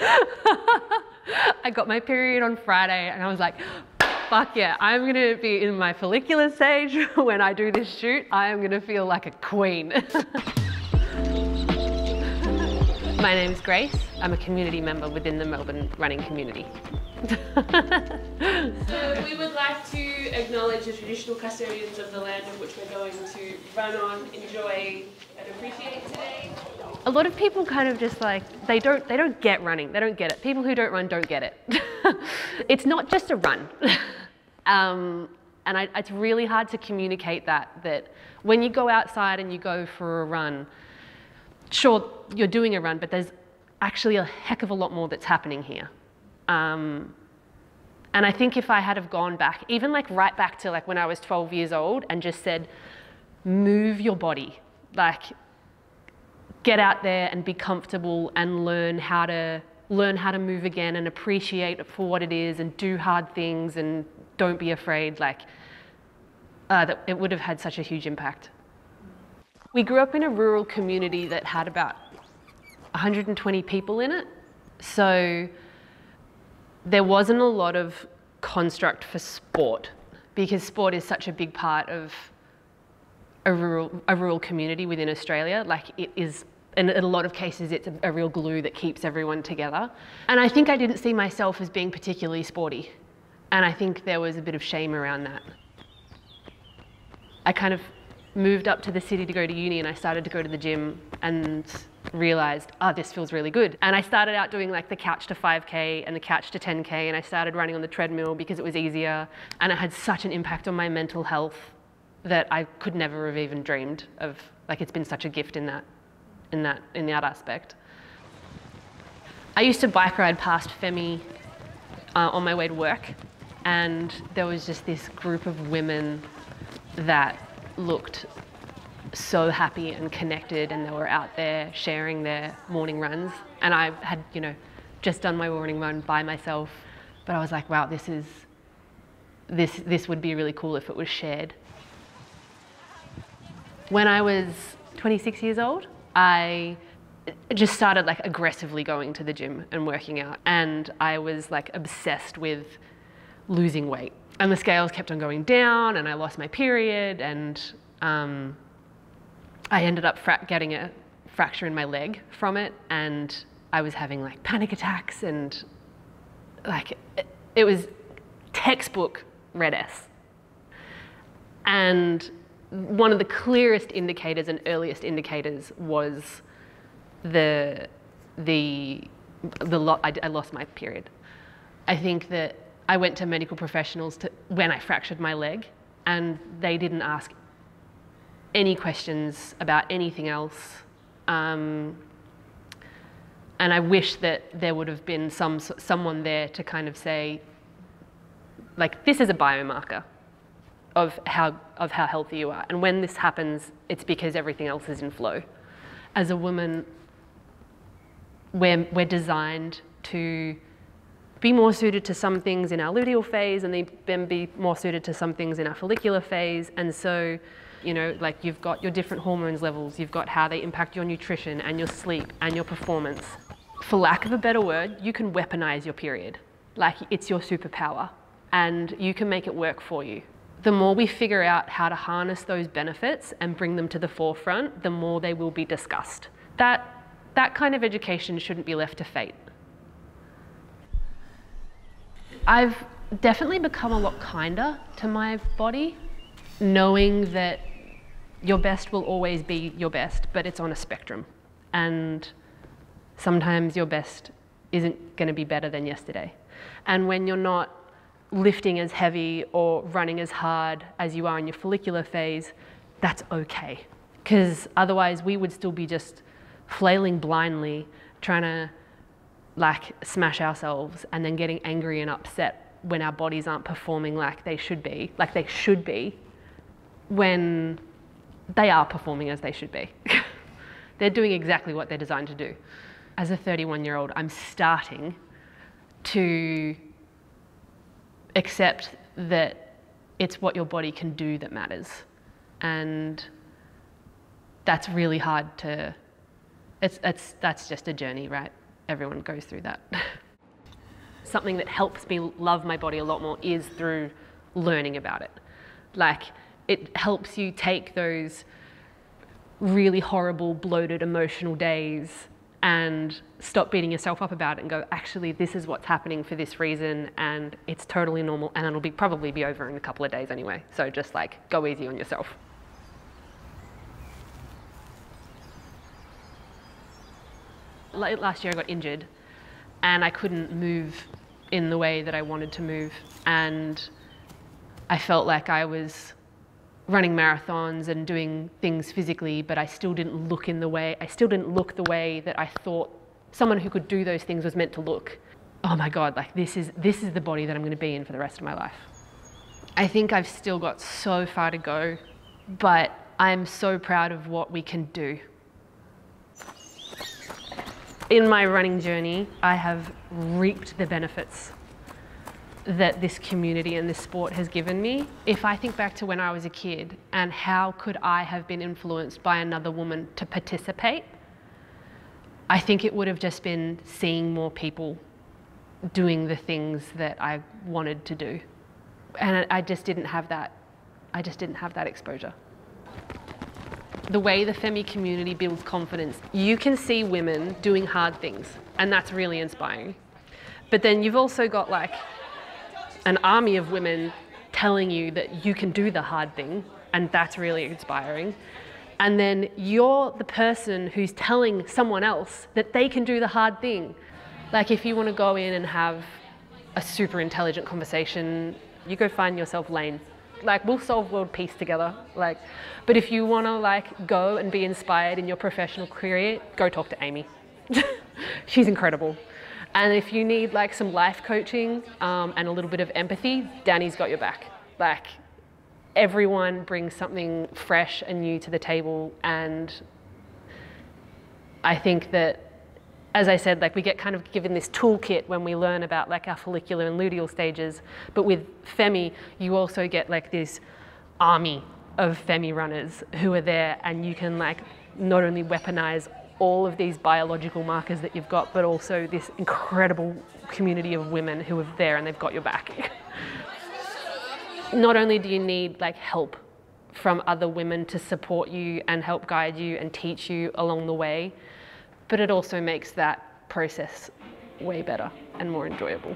I got my period on Friday and I was like, fuck yeah, I'm gonna be in my follicular stage when I do this shoot. I am gonna feel like a queen. My name's Grace. I'm a community member within the Melbourne running community. So we would like to acknowledge the traditional custodians of the land of which we're going to run on, enjoy and appreciate today. A lot of people kind of just like, they don't get running, they don't get it. People who don't run don't get it. It's not just a run. It's really hard to communicate that when you go outside and you go for a run, sure, you're doing a run, but there's actually a heck of a lot more that's happening here. And I think if I had have gone back, even like right back to like when I was 12 years old and just said, move your body, like get out there and be comfortable and learn how to move again and appreciate it for what it is and do hard things and don't be afraid, that it would have had such a huge impact. We grew up in a rural community that had about 120 people in it. So there wasn't a lot of construct for sport because sport is such a big part of a rural community within Australia. Like it is, and in a lot of cases, it's a real glue that keeps everyone together. And I think I didn't see myself as being particularly sporty. And I think there was a bit of shame around that. I kind of moved up to the city to go to uni and I started to go to the gym and realized, oh, this feels really good. And I started out doing like the couch to 5K and the couch to 10K and I started running on the treadmill because it was easier and it had such an impact on my mental health that I could never have even dreamed of. Like it's been such a gift in that aspect. I used to bike ride past Femmi on my way to work and there was just this group of women that looked so happy and connected and they were out there sharing their morning runs and I had, just done my morning run by myself, but I was like, wow, this would be really cool if it was shared. When I was 26 years old, I just started like aggressively going to the gym and working out and I was like obsessed with losing weight. And the scales kept on going down and I lost my period and I ended up getting a fracture in my leg from it and I was having like panic attacks and like it was textbook red S. And one of the clearest indicators and earliest indicators was I lost my period. I think that I went to medical professionals when I fractured my leg and they didn't ask any questions about anything else. And I wish that there would have been someone there to kind of say, like, this is a biomarker of how healthy you are. And when this happens, it's because everything else is in flow. As a woman, we're designed to be more suited to some things in our luteal phase and then be more suited to some things in our follicular phase. And so, like you've got your different hormones levels, you've got how they impact your nutrition and your sleep and your performance. For lack of a better word, you can weaponize your period. Like it's your superpower and you can make it work for you. The more we figure out how to harness those benefits and bring them to the forefront, the more they will be discussed. That kind of education shouldn't be left to fate. I've definitely become a lot kinder to my body, knowing that your best will always be your best, but it's on a spectrum. And sometimes your best isn't going to be better than yesterday. And when you're not lifting as heavy or running as hard as you are in your follicular phase, that's okay. Because otherwise we would still be just flailing blindly, trying to like smash ourselves and then getting angry and upset when our bodies aren't performing like they should be, when they are performing as they should be. They're doing exactly what they're designed to do. As a 31-year-old, I'm starting to accept that it's what your body can do that matters. And that's really hard to, that's just a journey, right? everyone goes through that. Something that helps me love my body a lot more is through learning about it. Like, it helps you take those really horrible, bloated, emotional days and stop beating yourself up about it and go, actually, this is what's happening for this reason, and it's totally normal, and it'll probably be over in a couple of days anyway. So just like, go easy on yourself. Last year I got injured and I couldn't move in the way that I wanted to move, and I felt like I was running marathons and doing things physically, but I still didn't look the way that I thought someone who could do those things was meant to look. Oh my God, like this is the body that I'm going to be in for the rest of my life. I think I've still got so far to go, but I'm so proud of what we can do. In my running journey, I have reaped the benefits that this community and this sport has given me. If I think back to when I was a kid and how could I have been influenced by another woman to participate, I think it would have just been seeing more people doing the things that I wanted to do. And I just didn't have that. I just didn't have that exposure. The way the Femmi community builds confidence, you can see women doing hard things, and that's really inspiring. But then you've also got like an army of women telling you that you can do the hard thing, and that's really inspiring. And then you're the person who's telling someone else that they can do the hard thing. Like, if you want to go in and have a super intelligent conversation, you go find yourself Lane. Like, we'll solve world peace together. Like, but if you want to like go and be inspired in your professional career, go talk to Amy. She's incredible. And if you need like some life coaching and a little bit of empathy, Danny's got your back. Like, everyone brings something fresh and new to the table, and I think that, as I said, like, we get kind of given this toolkit when we learn about like our follicular and luteal stages, but with Femmi, you also get like this army of Femmi runners who are there, and you can like not only weaponize all of these biological markers that you've got, but also this incredible community of women who are there and they've got your back. Not only do you need like help from other women to support you and help guide you and teach you along the way, but it also makes that process way better and more enjoyable.